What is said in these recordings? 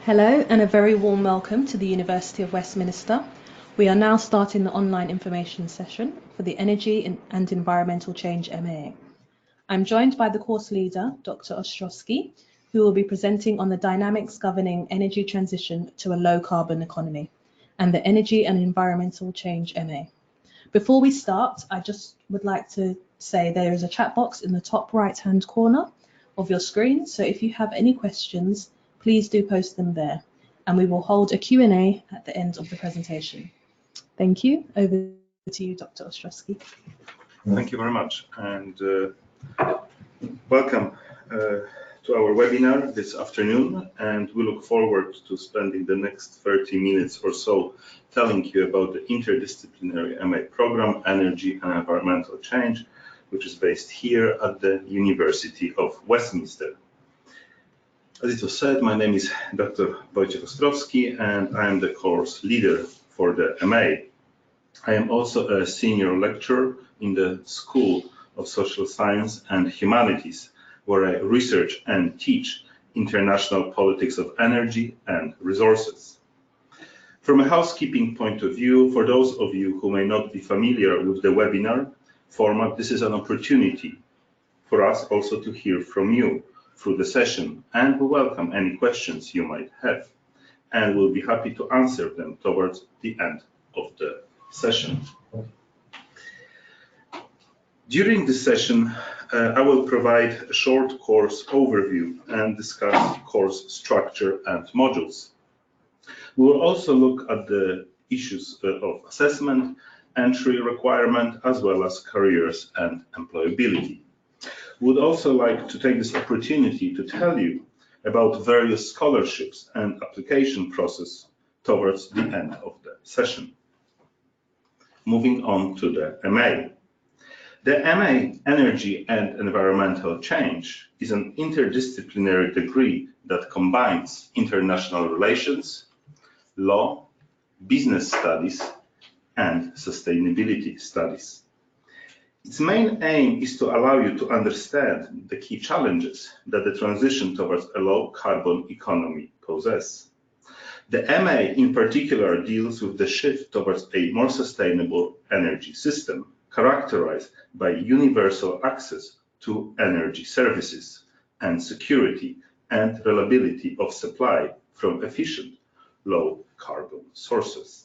Hello and a very warm welcome to the University of Westminster. We are now starting the online information session for the Energy and Environmental Change MA. I'm joined by the course leader, Dr. Ostrowski, who will be presenting on the dynamics governing energy transition to a low carbon economy and the Energy and Environmental Change MA. Before we start, I just would like to say there is a chat box in the top right-hand corner of your screen. So if you have any questions, please do post them there, and we will hold a Q&A at the end of the presentation. Thank you. Over to you, Dr. Ostrowski. Thank you very much, and welcome to our webinar this afternoon, and we look forward to spending the next 30 minutes or so telling you about the interdisciplinary MA program, Energy and Environmental Change, which is based here at the University of Westminster. As it was said, my name is Dr. Wojciech Ostrowski, and I am the course leader for the MA. I am also a senior lecturer in the School of Social Science and Humanities, where I research and teach international politics of energy and resources. From a housekeeping point of view, for those of you who may not be familiar with the webinar format, this is an opportunity for us also to hear from you through the session, and we welcome any questions you might have, and we'll be happy to answer them towards the end of the session. During this session, I will provide a short course overview and discuss course structure and modules. We will also look at the issues of assessment, entry requirement, as well as careers and employability. We would also like to take this opportunity to tell you about various scholarships and application process towards the end of the session. Moving on to the MA. The MA, Energy and Environmental Change, is an interdisciplinary degree that combines international relations, law, business studies, and sustainability studies. Its main aim is to allow you to understand the key challenges that the transition towards a low-carbon economy poses. The MA in particular deals with the shift towards a more sustainable energy system characterized by universal access to energy services and security and reliability of supply from efficient low-carbon sources.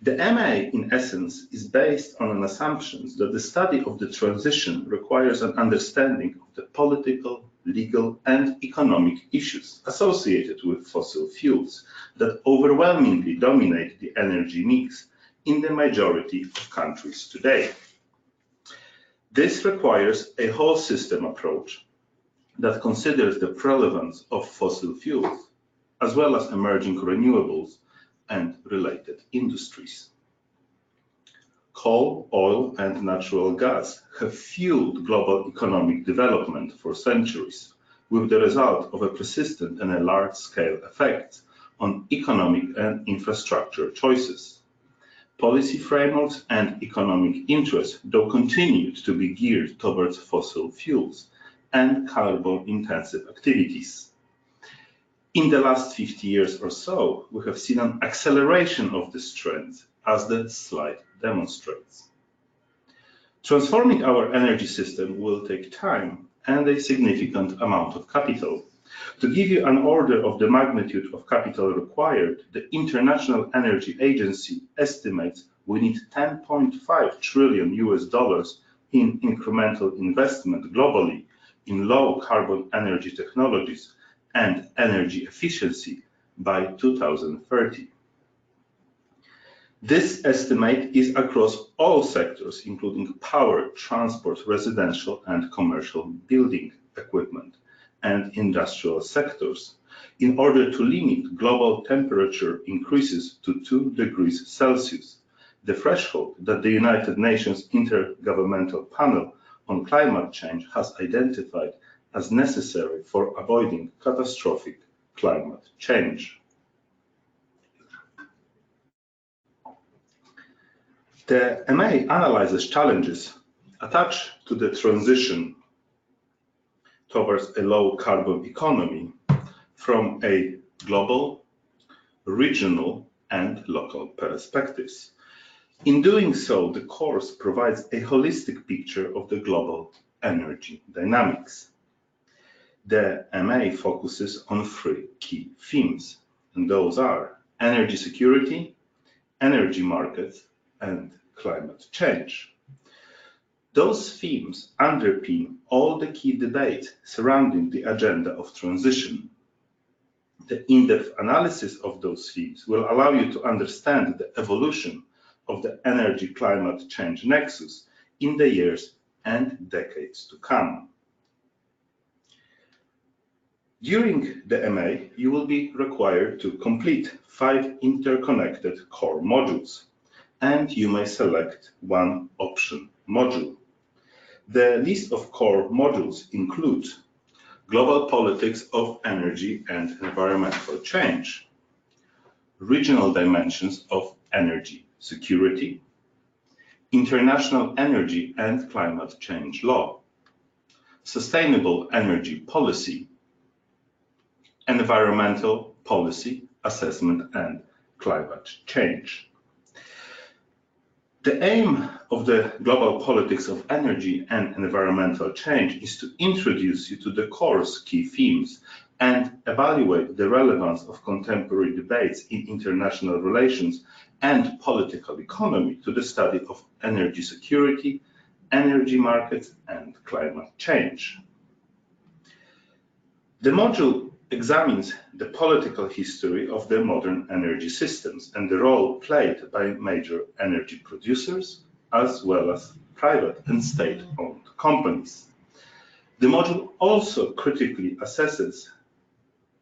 The MA, in essence, is based on an assumption that the study of the transition requires an understanding of the political, legal, and economic issues associated with fossil fuels that overwhelmingly dominate the energy mix in the majority of countries today. This requires a whole system approach that considers the relevance of fossil fuels, as well as emerging renewables and related industries. Coal, oil, and natural gas have fueled global economic development for centuries, with the result of a persistent and a large-scale effect on economic and infrastructure choices. Policy frameworks and economic interests, though, continued to be geared towards fossil fuels and carbon-intensive activities. In the last 50 years or so, we have seen an acceleration of this trend, as the slide demonstrates. Transforming our energy system will take time and a significant amount of capital. To give you an order of the magnitude of capital required, the International Energy Agency estimates we need $10.5 trillion in incremental investment globally in low carbon energy technologies and energy efficiency by 2030. This estimate is across all sectors, including power, transport, residential and commercial building equipment, and industrial sectors, in order to limit global temperature increases to 2 degrees Celsius, the threshold that the United Nations Intergovernmental Panel on Climate Change has identified as necessary for avoiding catastrophic climate change. The MA analyzes challenges attached to the transition towards a low carbon economy from a global, regional, and local perspectives. In doing so, the course provides a holistic picture of the global energy dynamics. The MA focuses on three key themes, and those are energy security, energy markets, and climate change. Those themes underpin all the key debate surrounding the agenda of transition. The in-depth analysis of those themes will allow you to understand the evolution of the energy-climate change nexus in the years and decades to come. During the MA, you will be required to complete 5 interconnected core modules, and you may select one option module. The list of core modules includes global politics of energy and environmental change, regional dimensions of energy security, international energy and climate change law, sustainable energy policy, environmental policy assessment and climate change. The aim of the global politics of energy and environmental change is to introduce you to the course key themes and evaluate the relevance of contemporary debates in international relations and political economy to the study of energy security, energy markets, and climate change. The module examines the political history of the modern energy systems and the role played by major energy producers, as well as private and state-owned companies. The module also critically assesses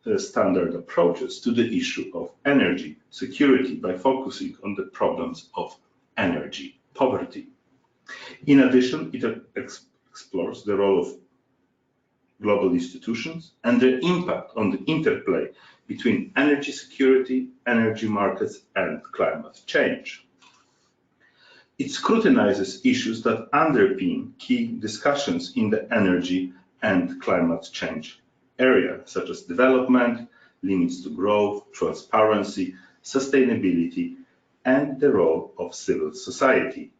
the standard approaches to the issue of energy security by focusing on the problems of energy poverty. In addition, it explores the role of global institutions and their impact on the interplay between energy security, energy markets, and climate change. It scrutinizes issues that underpin key discussions in the energy and climate change area, such as development, limits to growth, transparency, sustainability, and the role of civil society.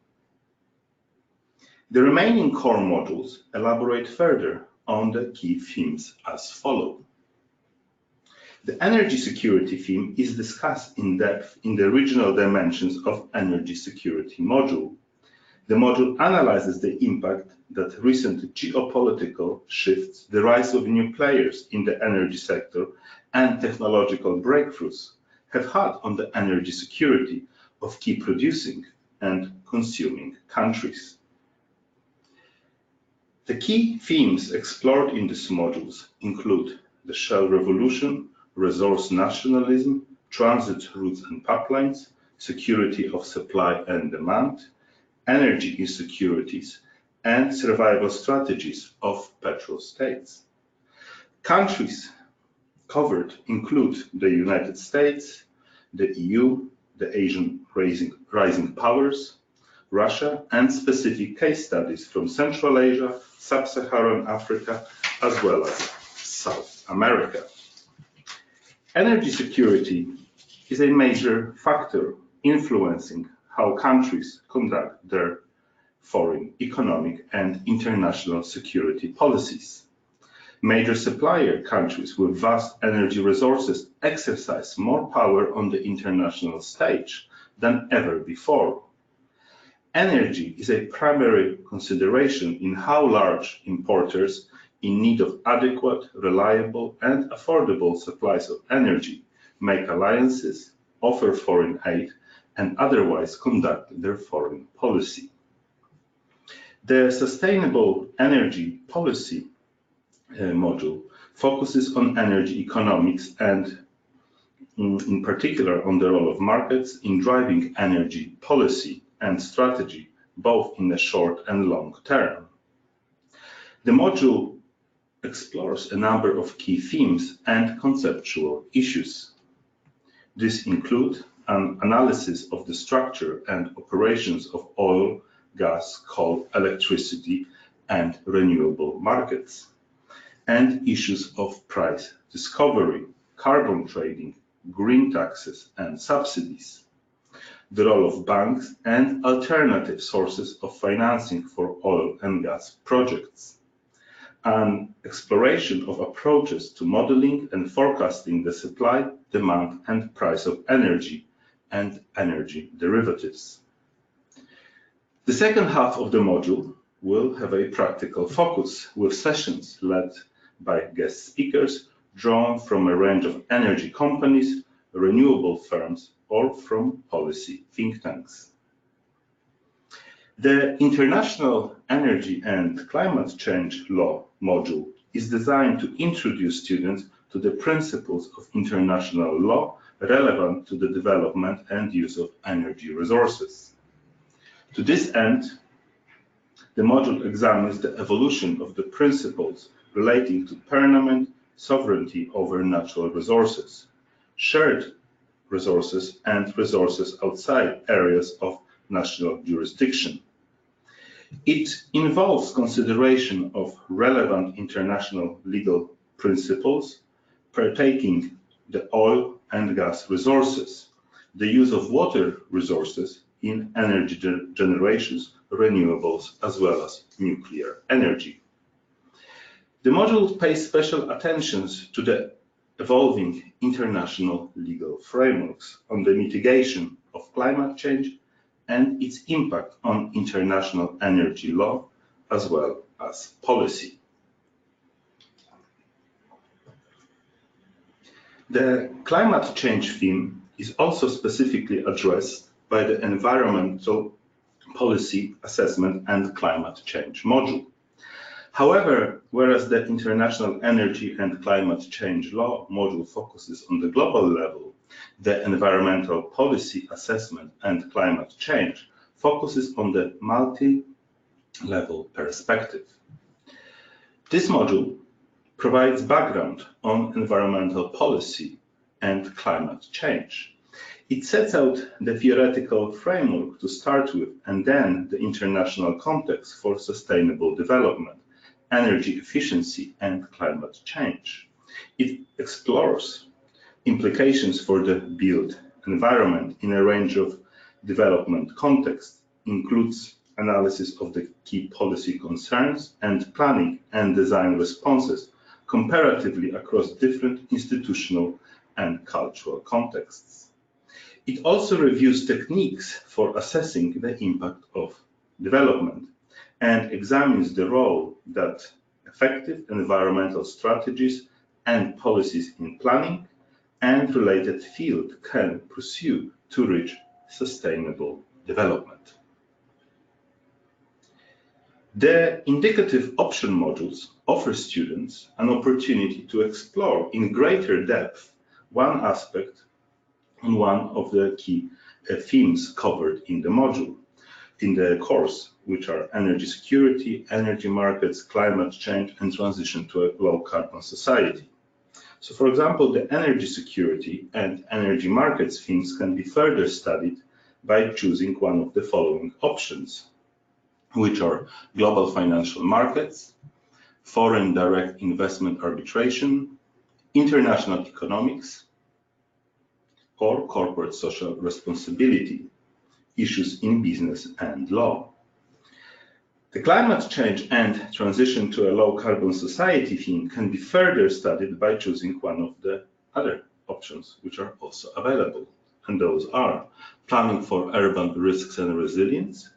The remaining core modules elaborate further on the key themes as follows. The energy security theme is discussed in depth in the regional dimensions of energy security module. The module analyzes the impact that recent geopolitical shifts, the rise of new players in the energy sector, and technological breakthroughs have had on the energy security of key producing and consuming countries. The key themes explored in these modules include the shale revolution, resource nationalism, transit routes and pipelines, security of supply and demand, energy insecurities, and survival strategies of petrostates. Countries covered include the United States, the EU, the Asian rising powers, Russia, and specific case studies from Central Asia, Sub-Saharan Africa, as well as South America. Energy security is a major factor influencing how countries conduct their foreign economic and international security policies. Major supplier countries with vast energy resources exercise more power on the international stage than ever before. Energy is a primary consideration in how large importers in need of adequate, reliable, and affordable supplies of energy make alliances, offer foreign aid, and otherwise conduct their foreign policy. The Sustainable Energy Policy module focuses on energy economics and in particular on the role of markets in driving energy policy and strategy, both in the short and long term. The module explores a number of key themes and conceptual issues. These include an analysis of the structure and operations of oil, gas, coal, electricity, and renewable markets, and issues of price discovery, carbon trading, green taxes and subsidies, the role of banks and alternative sources of financing for oil and gas projects, an exploration of approaches to modeling and forecasting the supply, demand and price of energy and energy derivatives. The second half of the module will have a practical focus with sessions led by guest speakers drawn from a range of energy companies, renewable firms, or from policy think tanks. The International Energy and Climate Change Law module is designed to introduce students to the principles of international law relevant to the development and use of energy resources. To this end, the module examines the evolution of the principles relating to permanent sovereignty over natural resources, shared resources, and resources outside areas of national jurisdiction. It involves consideration of relevant international legal principles partaking the oil and gas resources, the use of water resources in energy generations, renewables, as well as nuclear energy. The module pays special attention to the evolving international legal frameworks on the mitigation of climate change and its impact on international energy law, as well as policy. The climate change theme is also specifically addressed by the Environmental Policy Assessment and Climate Change module. However, whereas the International Energy and Climate Change Law module focuses on the global level, the Environmental Policy Assessment and Climate Change focuses on the multi-level perspective. This module provides background on environmental policy and climate change. It sets out the theoretical framework to start with and then the international context for sustainable development, energy efficiency and climate change. It explores implications for the built environment in a range of development contexts, includes analysis of the key policy concerns and planning and design responses comparatively across different institutional and cultural contexts. It also reviews techniques for assessing the impact of development and examines the role that effective environmental strategies and policies in planning and related field can pursue to reach sustainable development. The indicative option modules offer students an opportunity to explore in greater depth one aspect and one of the key themes covered in the module, in the course, which are energy security, energy markets, climate change, and transition to a low-carbon society. So, for example, the energy security and energy markets themes can be further studied by choosing one of the following options, which are global financial markets, foreign direct investment arbitration, international economics, or corporate social responsibility, issues in business and law. The climate change and transition to a low-carbon society theme can be further studied by choosing one of the other options which are also available, and those are planning for urban risks and resilience,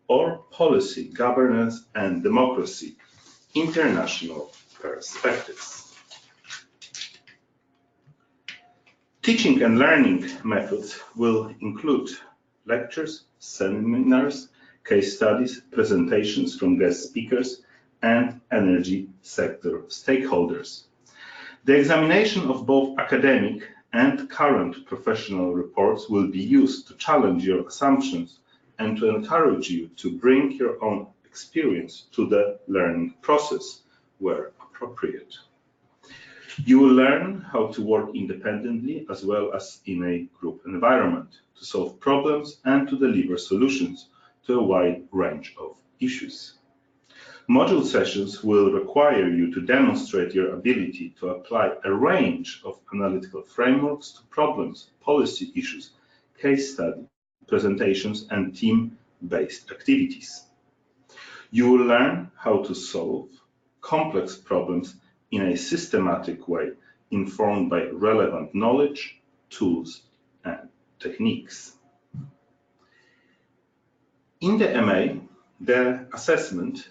or policy, governance and democracy, international perspectives. Teaching and learning methods will include lectures, seminars, case studies, presentations from guest speakers, and energy sector stakeholders. The examination of both academic and current professional reports will be used to challenge your assumptions and to encourage you to bring your own experience to the learning process where appropriate. You will learn how to work independently as well as in a group environment to solve problems and to deliver solutions to a wide range of issues. Module sessions will require you to demonstrate your ability to apply a range of analytical frameworks to problems, policy issues, case study, presentations, and team-based activities. You will learn how to solve complex problems in a systematic way, informed by relevant knowledge, tools, and techniques. In the MA, the assessment,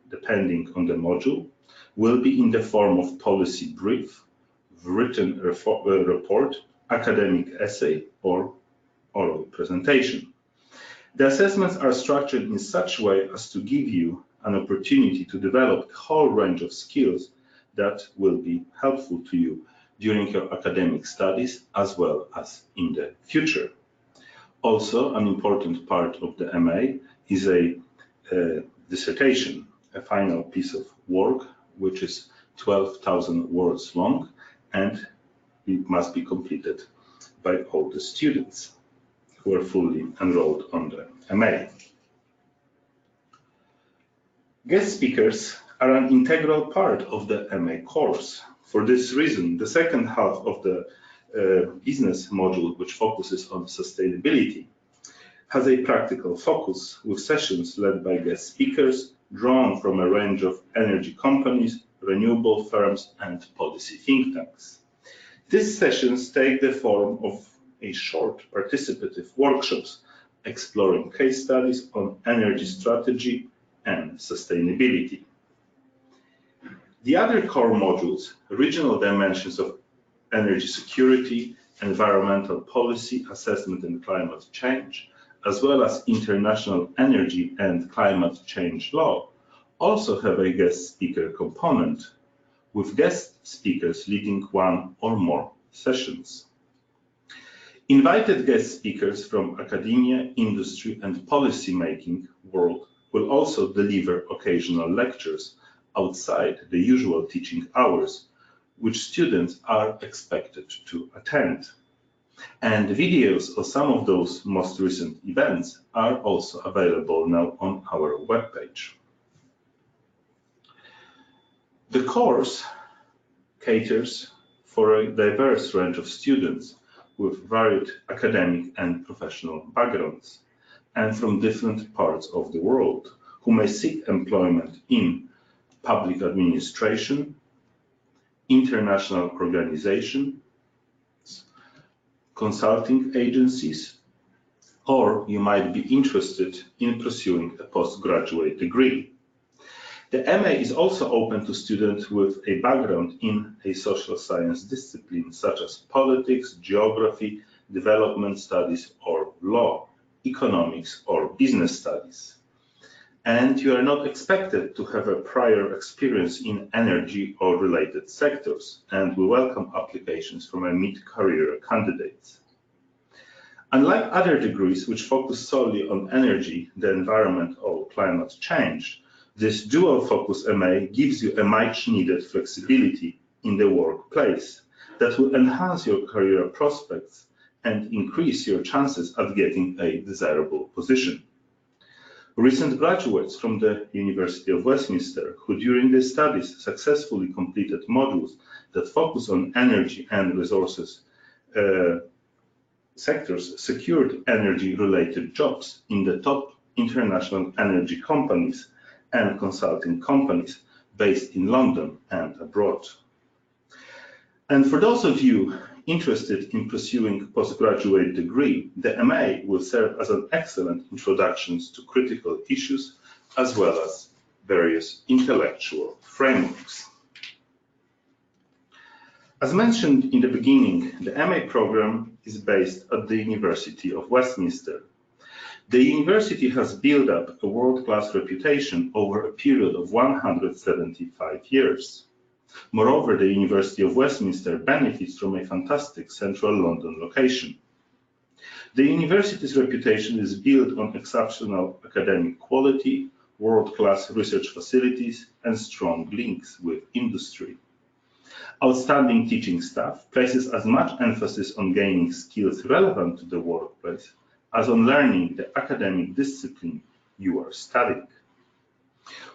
depending on the module, will be in the form of policy brief, written report, academic essay, or oral presentation. The assessments are structured in such a way as to give you an opportunity to develop a whole range of skills that will be helpful to you during your academic studies as well as in the future. Also, an important part of the MA is a dissertation, a final piece of work, which is 12,000 words long, and it must be completed by all the students who are fully enrolled on the MA. Guest speakers are an integral part of the MA course. For this reason, the second half of the business module, which focuses on sustainability, has a practical focus with sessions led by guest speakers drawn from a range of energy companies, renewable firms, and policy think tanks. These sessions take the form of a short participative workshops exploring case studies on energy strategy and sustainability. The other core modules, regional dimensions of energy security, environmental policy, assessment and climate change, as well as international energy and climate change law, also have a guest speaker component, with guest speakers leading one or more sessions. Invited guest speakers from academia, industry, and policy-making world will also deliver occasional lectures outside the usual teaching hours, which students are expected to attend. And videos of some of those most recent events are also available now on our webpage. The course caters for a diverse range of students with varied academic and professional backgrounds and from different parts of the world who may seek employment in public administration, international organizations, consulting agencies, or you might be interested in pursuing a postgraduate degree. The MA is also open to students with a background in a social science discipline such as politics, geography, development studies, or law, economics, or business studies. And you are not expected to have a prior experience in energy or related sectors, and we welcome applications from a mid-career candidates. Unlike other degrees which focus solely on energy, the environment, or climate change, this dual focus MA gives you a much needed flexibility in the workplace that will enhance your career prospects and increase your chances at getting a desirable position. Recent graduates from the University of Westminster who during their studies successfully completed modules that focus on energy and resources sectors secured energy-related jobs in the top international energy companies and consulting companies based in London and abroad. And for those of you interested in pursuing a postgraduate degree, the MA will serve as an excellent introduction to critical issues as well as various intellectual frameworks. As mentioned in the beginning, the MA program is based at the University of Westminster. The university has built up a world-class reputation over a period of 175 years. Moreover, the University of Westminster benefits from a fantastic central London location. The university's reputation is built on exceptional academic quality, world-class research facilities, and strong links with industry. Outstanding teaching staff places as much emphasis on gaining skills relevant to the workplace as on learning the academic discipline you are studying.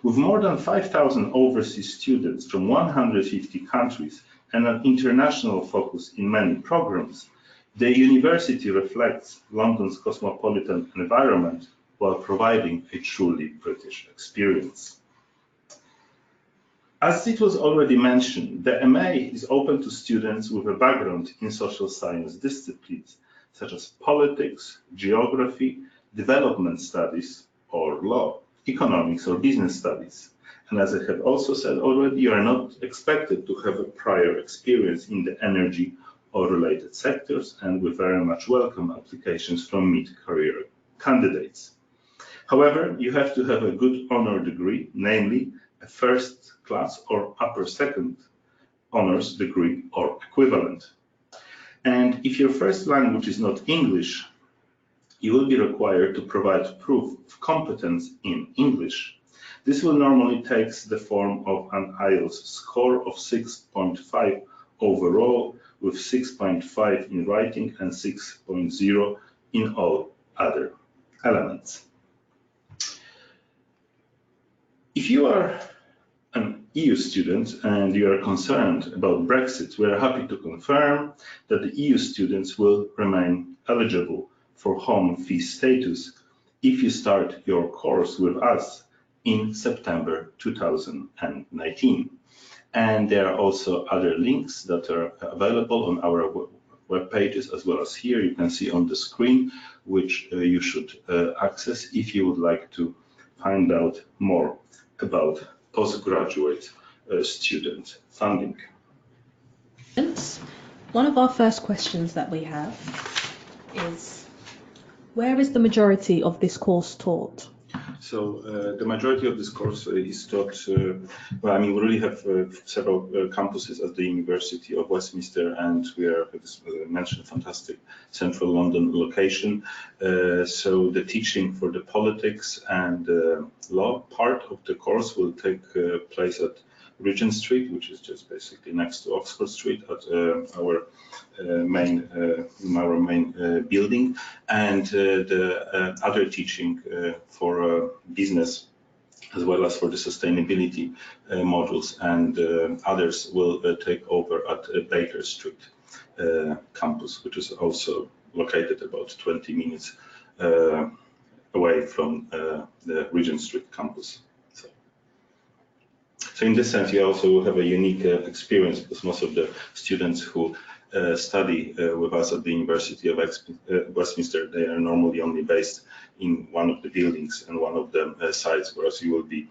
With more than 5,000 overseas students from 150 countries and an international focus in many programs, the university reflects London's cosmopolitan environment while providing a truly British experience. As it was already mentioned, the MA is open to students with a background in social science disciplines such as politics, geography, development studies, or law, economics, or business studies. And as I have also said already, you are not expected to have a prior experience in the energy or related sectors, and we very much welcome applications from mid-career candidates. However, you have to have a good honor degree, namely a first class or upper second honors degree or equivalent. And if your first language is not English, you will be required to provide proof of competence in English. This will normally take the form of an IELTS score of 6.5 overall, with 6.5 in writing and 6.0 in all other elements. If you are an EU student and you are concerned about Brexit, we are happy to confirm that the EU students will remain eligible for home fee status if you start your course with us in September 2019. And there are also other links that are available on our web pages, as well as here you can see on the screen, which you should access if you would like to find out more about postgraduate student funding. One of our first questions that we have is, where is the majority of this course taught? So the majority of this course is taught, well, I mean, we really have several campuses at the University of Westminster, and we are, as mentioned, fantastic central London location. So the teaching for the politics and law part of the course will take place at Regent Street, which is just basically next to Oxford Street at our main building, and the other teaching for business as well as for the sustainability modules and others will take over at Baker Street campus, which is also located about 20 minutes away from the Regent Street campus. So in this sense, you also have a unique experience, because most of the students who study with us at the University of Westminster, they are normally only based in one of the buildings and one of the sites, whereas you will be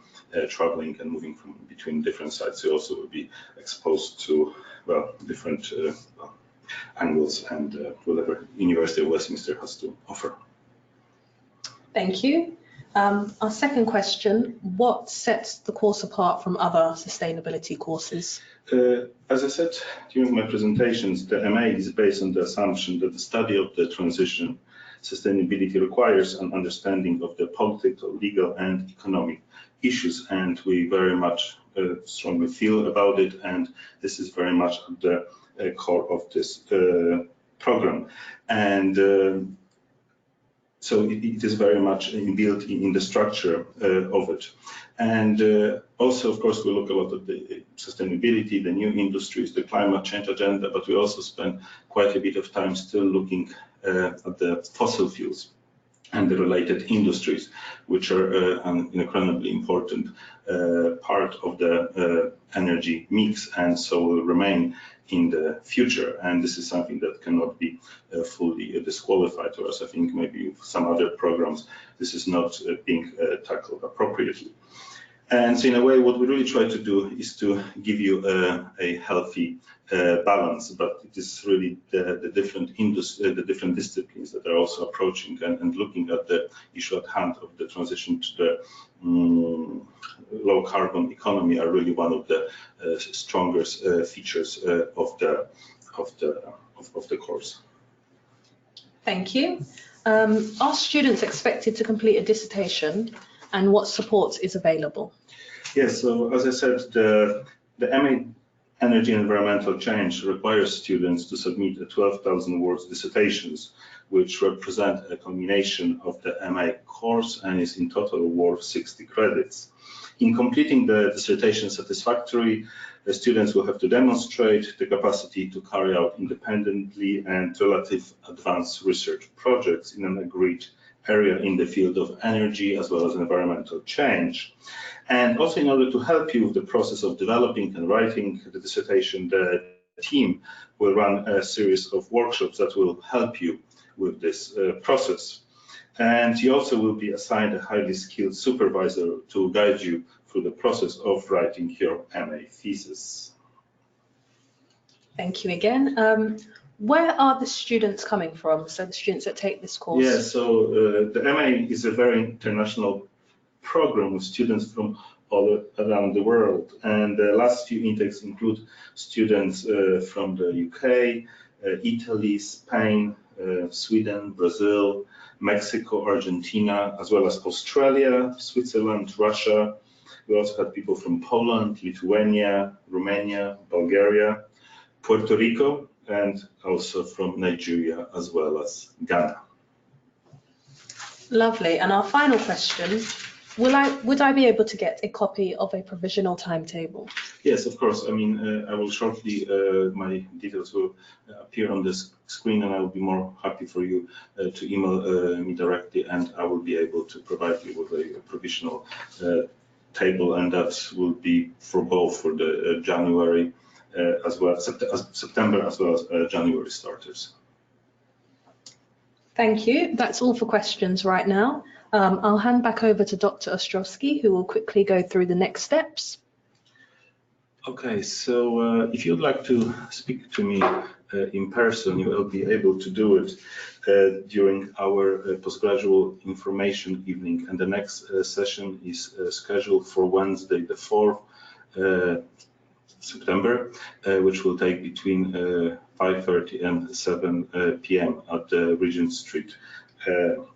traveling and moving from between different sites. You also will be exposed to, well, different angles and whatever University of Westminster has to offer. Thank you. Our second question, what sets the course apart from other sustainability courses? As I said during my presentations, the MA is based on the assumption that the study of the transition sustainability requires an understanding of the political, legal, and economic issues, and we very much strongly feel about it, and this is very much at the core of this program. And so it is very much inbuilt in the structure of it. And also, of course, we look a lot at the sustainability, the new industries, the climate change agenda, but we also spend quite a bit of time still looking at the fossil fuels and the related industries, which are an incredibly important part of the energy mix, and so will remain in the future. And this is something that cannot be fully disqualified, whereas I think maybe with some other programs, this is not being tackled appropriately. And so in a way, what we really try to do is to give you a healthy balance, but it is really the different industries, the different disciplines that are also approaching and looking at the issue at hand of the transition to the low carbon economy are really one of the strongest features of the course. Thank you. Are students expected to complete a dissertation, and what support is available? Yes, so as I said, the MA Energy and Environmental Change requires students to submit a 12,000 words dissertations, which represent a combination of the MA course and is in total worth 60 credits. In completing the dissertation satisfactorily, the students will have to demonstrate the capacity to carry out independently and relative advanced research projects in an agreed area in the field of energy as well as environmental change. And also, in order to help you with the process of developing and writing the dissertation, the team will run a series of workshops that will help you with this process. And you also will be assigned a highly skilled supervisor to guide you through the process of writing your MA thesis. Thank you again. Where are the students coming from? So the students that take this course? Yeah, so the MA is a very international program with students from all around the world. And the last few intakes include students from the UK, Italy, Spain, Sweden, Brazil, Mexico, Argentina, as well as Australia, Switzerland, Russia. We also had people from Poland, Lithuania, Romania, Bulgaria, Puerto Rico, and also from Nigeria, as well as Ghana. Lovely. And our final question, would I be able to get a copy of a provisional timetable? Yes, of course. I mean, I will shortly, my details will appear on the screen, and I will be more happy for you to email me directly, and I will be able to provide you with a provisional table, and that will be for both for the January as well as September as well as January starters. Thank you. That's all for questions right now. I'll hand back over to Dr. Ostrowski, who will quickly go through the next steps. Okay, so if you'd like to speak to me in person, you will be able to do it during our postgraduate information evening, and the next session is scheduled for Wednesday, the 4th September, which will take between 5:30 and 7 p.m. at the Regent Street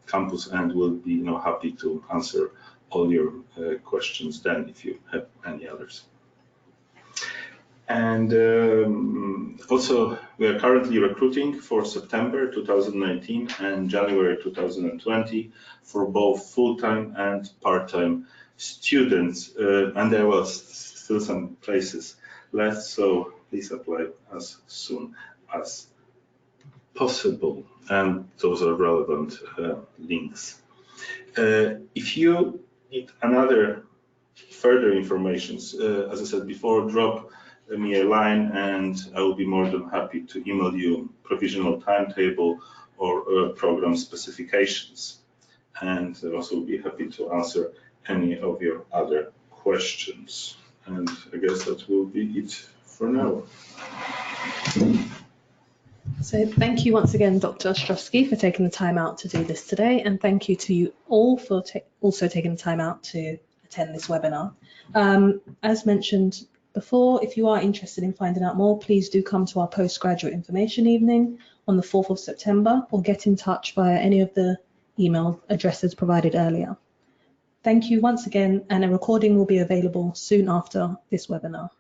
campus, and we'll be happy to answer all your questions then if you have any others. And also, we are currently recruiting for September 2019 and January 2020 for both full-time and part-time students, and there was still some places left, so please apply as soon as possible, and those are relevant links. If you need another further information, as I said before, drop me a line and I will be more than happy to email you provisional timetable or program specifications, and I also will be happy to answer any of your other questions. And I guess that will be it for now. So thank you once again, Dr. Ostrowski, for taking the time out to do this today, and thank you to you all for also taking the time out to attend this webinar. As mentioned before, if you are interested in finding out more, please do come to our postgraduate information evening on the 4th of September, or get in touch via any of the email addresses provided earlier. Thank you once again, and a recording will be available soon after this webinar.